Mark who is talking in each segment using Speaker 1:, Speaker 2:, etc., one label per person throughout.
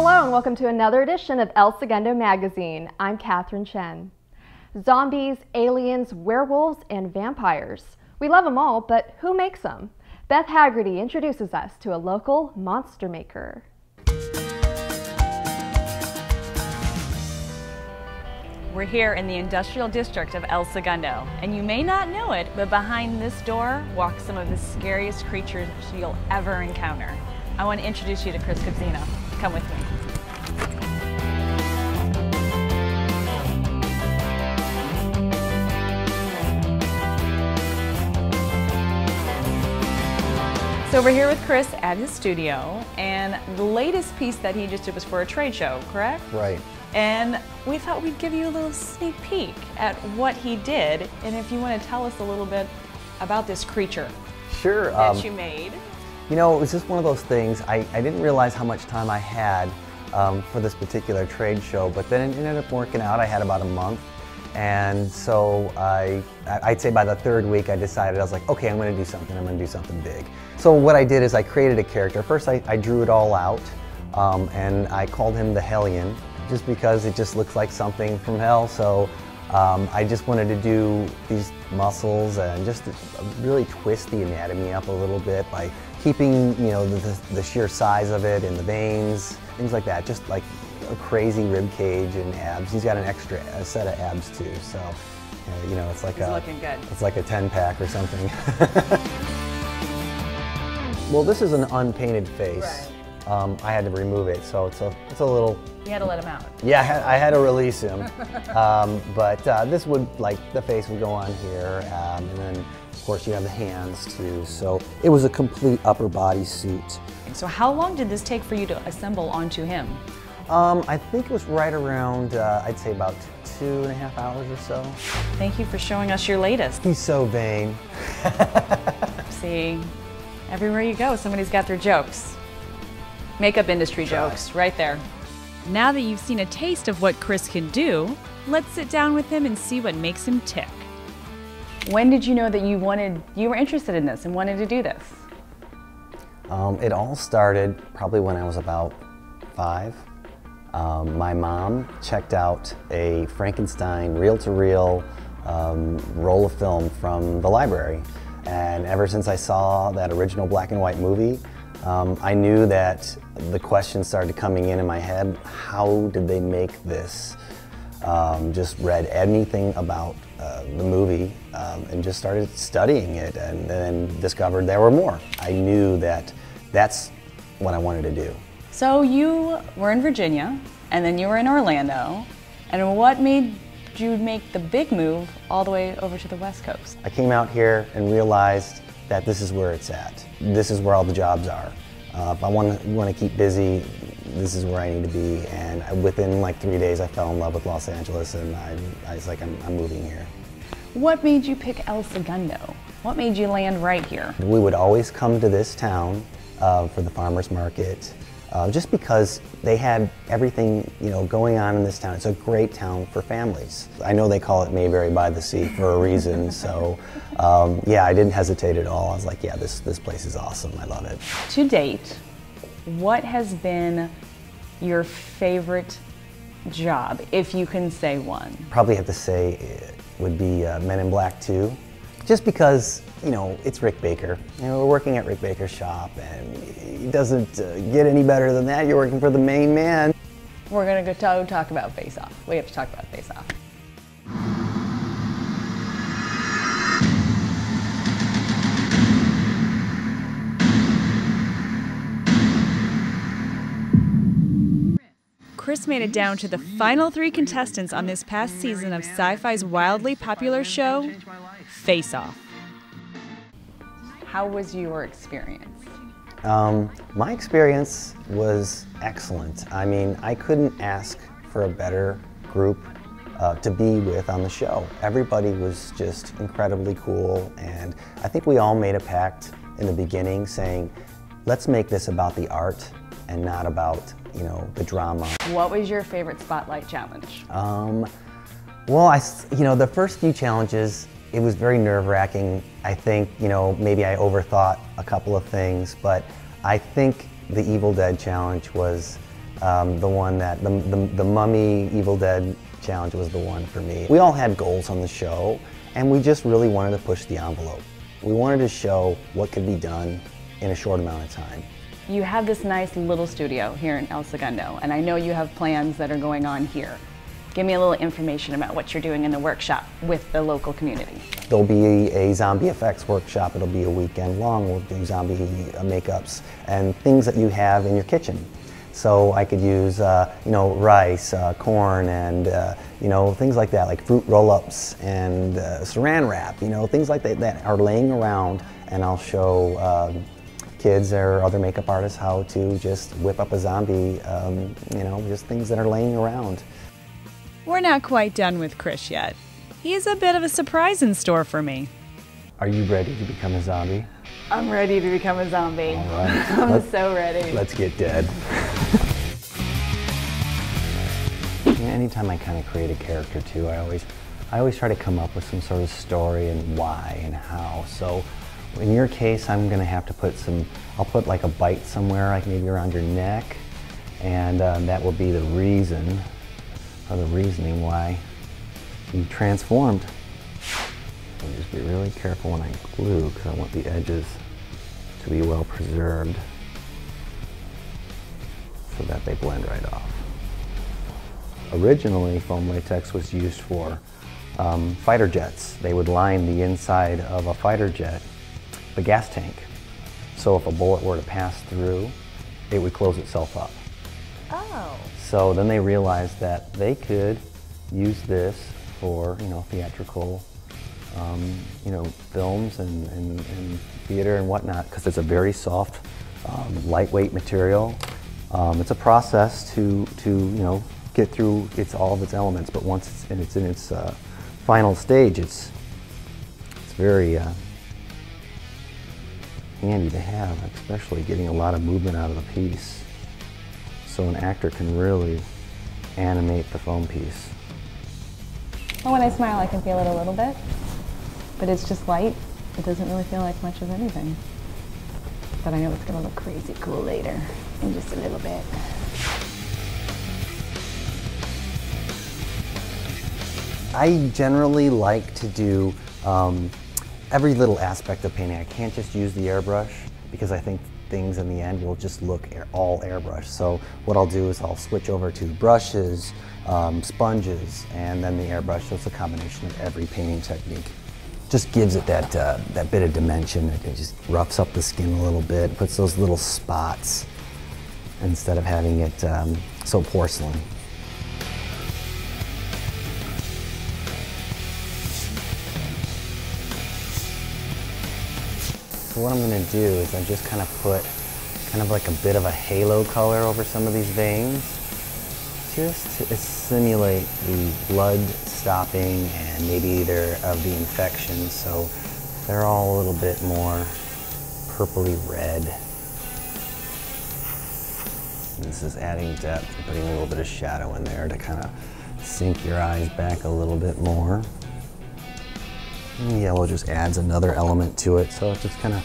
Speaker 1: Hello and welcome to another edition of El Segundo magazine. I'm Catherine Chen. Zombies, aliens, werewolves, and vampires. We love them all, but who makes them? Beth Haggerty introduces us to a local monster maker.
Speaker 2: We're here in the industrial district of El Segundo, and you may not know it, but behind this door walk some of the scariest creatures you'll ever encounter. I want to introduce you to Kris Kobzina. Come with me. So we're here with Kris at his studio, and the latest piece that he just did was for a trade show, correct?
Speaker 3: Right.
Speaker 2: And we thought we'd give you a little sneak peek at what he did, and if you want to tell us a little bit about this creature
Speaker 3: Sure.
Speaker 2: that you made.
Speaker 3: You know, it was just one of those things. I didn't realize how much time I had for this particular trade show, but then it ended up working out. I had about a month, and so I'd say by the third week I decided, I was like, okay, I'm going to do something. I'm going to do something big. So what I did is I created a character. First I drew it all out, and I called him the Hellion, just because it just looks like something from hell. So I just wanted to do these muscles and just really twist the anatomy up a little bit by keeping, you know, the sheer size of it and the veins, things like that. Just like a crazy rib cage and abs. He's got an extra set of abs too. So you know, it's like
Speaker 2: looking good.
Speaker 3: It's like a 10-pack or something. Well, this is an unpainted face.
Speaker 2: Right.
Speaker 3: I had to remove it, so it's a little.
Speaker 2: You had to let him out.
Speaker 3: Yeah, I had to release him. But this would, like, the face would go on here, and then of course you have the hands too. So it was a complete upper body suit.
Speaker 2: So how long did this take for you to assemble onto him?
Speaker 3: I think it was right around, I'd say about 2.5 hours or so.
Speaker 2: Thank you for showing us your latest.
Speaker 3: He's so vain.
Speaker 2: See, everywhere you go, somebody's got their jokes. Makeup industry jokes, right there. Now that you've seen a taste of what Kris can do, let's sit down with him and see what makes him tick. When did you know that you were interested in this and wanted to do this?
Speaker 3: It all started probably when I was about 5. My mom checked out a Frankenstein reel-to-reel roll of film from the library. And ever since I saw that original black and white movie, I knew that the questions started coming in my head. How did they make this? Just read anything about the movie and just started studying it, and then discovered there were more. I knew that that's what I wanted to do.
Speaker 2: So you were in Virginia, and then you were in Orlando, and what made you make the big move all the way over to the West Coast?
Speaker 3: I came out here and realized that this is where it's at. This is where all the jobs are. If I want to keep busy, this is where I need to be. And within like 3 days, I fell in love with Los Angeles, and I was like, I'm moving here.
Speaker 2: What made you pick El Segundo? What made you land right here?
Speaker 3: We would always come to this town for the farmers market, just because they had everything, you know, going on in this town. It's a great town for families. I know they call it Mayberry by the Sea for a reason, so yeah, I didn't hesitate at all. I was like, yeah, this place is awesome. I love it.
Speaker 2: To date, what has been your favorite job, if you can say one?
Speaker 3: Probably have to say it would be Men in Black 2, just because, you know, it's Rick Baker. You know, we're working at Rick Baker's shop, and it doesn't get any better than that. You're working for the main man.
Speaker 2: We're gonna go talk about Face Off. We have to talk about Face Off. Kris made it down to the final 3 contestants on this past season of Sci-Fi's wildly popular show, Face Off. How was your experience?
Speaker 3: My experience was excellent. I mean, I couldn't ask for a better group to be with on the show. Everybody was just incredibly cool, and I think we all made a pact in the beginning saying, let's make this about the art and not about, you know, the drama.
Speaker 2: What was your favorite spotlight challenge?
Speaker 3: Well, you know, the first few challenges, it was very nerve-wracking. I think, you know, maybe I overthought a couple of things, but I think the Evil Dead challenge was The one that, the Mummy Evil Dead challenge was the one for me. We all had goals on the show, and we just really wanted to push the envelope. We wanted to show what could be done in a short amount of time.
Speaker 2: You have this nice little studio here in El Segundo, and I know you have plans that are going on here. Give me a little information about what you're doing in the workshop with the local community.
Speaker 3: There'll be a zombie effects workshop. It'll be a weekend long. We'll do zombie makeups and things that you have in your kitchen. So I could use, you know, rice, corn, and you know, things like that, like fruit roll-ups and saran wrap. You know, things like that are laying around, and I'll show kids or other makeup artists how to just whip up a zombie. You know, just things that are laying around.
Speaker 2: We're not quite done with Kris yet. He has a bit of a surprise in store for me.
Speaker 3: Are you ready to become a zombie?
Speaker 2: I'm ready to become a zombie.
Speaker 3: All right.
Speaker 2: I'm so ready.
Speaker 3: Let's get dead. Anytime I kind of create a character too, I always try to come up with some sort of story and why and how. So in your case, I'm going to have to put I'll put like a bite somewhere, like maybe around your neck, and that will be the reason, or the reasoning why you transformed. So just be really careful when I glue, because I want the edges to be well preserved so that they blend right off. Originally, foam latex was used for fighter jets. They would line the inside of a fighter jet, the gas tank. So if a bullet were to pass through, it would close itself up.
Speaker 2: Oh.
Speaker 3: So then they realized that they could use this for, you know, theatrical, you know, films and theater and whatnot, because it's a very soft, lightweight material. It's a process to you know, get through all of its elements, but once it's in its final stage, it's very handy to have, especially getting a lot of movement out of the piece, so an actor can really animate the foam piece.
Speaker 2: Well, when I smile, I can feel it a little bit, but it's just light. It doesn't really feel like much of anything. But I know it's going to look crazy cool later, in just a little bit.
Speaker 3: I generally like to do every little aspect of painting. I can't just use the airbrush, because I think things in the end will just look all airbrush. So what I'll do is I'll switch over to brushes, sponges, and then the airbrush. So it's a combination of every painting technique. Just gives it that bit of dimension. It just roughs up the skin a little bit, puts those little spots instead of having it so porcelain. So what I'm going to do is I just kind of put kind of like a bit of a halo color over some of these veins, just to simulate the blood stopping and maybe either of the infection, so they're all a little bit more purpley red. And this is adding depth, putting a little bit of shadow in there to kind of sink your eyes back a little bit more. And yellow just adds another element to it, so it's just kind of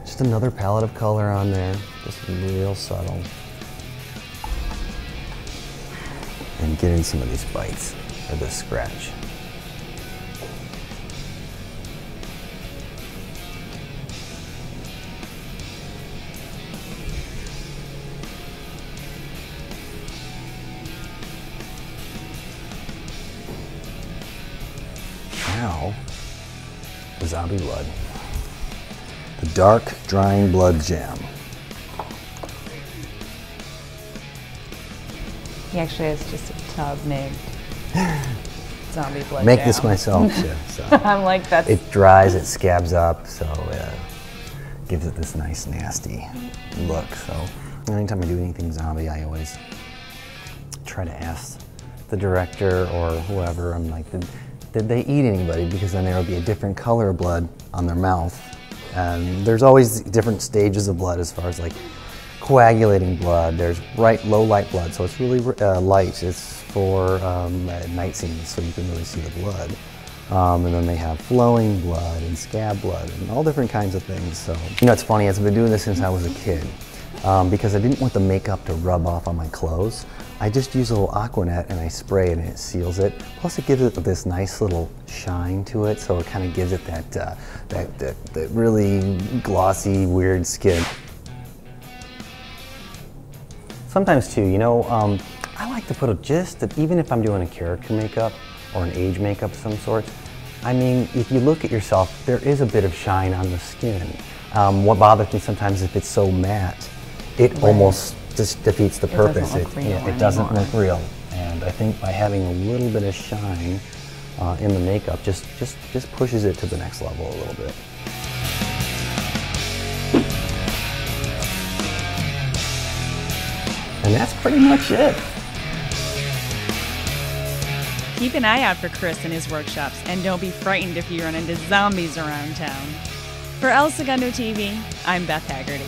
Speaker 3: just another palette of color on there, just real subtle. And get in some of these bites, or this scratch. Now, the zombie blood. The dark, drying blood jam.
Speaker 2: He actually has just a tub made zombie blood
Speaker 3: Make
Speaker 2: jam.
Speaker 3: this myself too. So.
Speaker 2: I'm like, that's...
Speaker 3: It dries, it scabs up, so gives it this nice, nasty look. So anytime I do anything zombie, I always try to ask the director or whoever, I'm like, did they eat anybody? Because then there will be a different color of blood on their mouth. And there's always different stages of blood as far as like coagulating blood. There's low light blood, so it's really light. It's for night scenes, so you can really see the blood. And then they have flowing blood and scab blood and all different kinds of things. So, you know, it's funny, I've been doing this since I was a kid. because I didn't want the makeup to rub off on my clothes. I just use a little Aquanet and I spray it and it seals it. Plus it gives it this nice little shine to it, so it kind of gives it that really glossy, weird skin. Sometimes too, you know, I like to put even if I'm doing a character makeup or an age makeup of some sort, I mean, if you look at yourself, there is a bit of shine on the skin. What bothers me sometimes is if it's so matte, it almost just defeats the purpose. It doesn't look real. And I think by having a little bit of shine in the makeup just pushes it to the next level a little bit. And that's pretty much it.
Speaker 2: Keep an eye out for Kris and his workshops, and don't be frightened if you run into zombies around town. For El Segundo TV, I'm Beth Haggerty.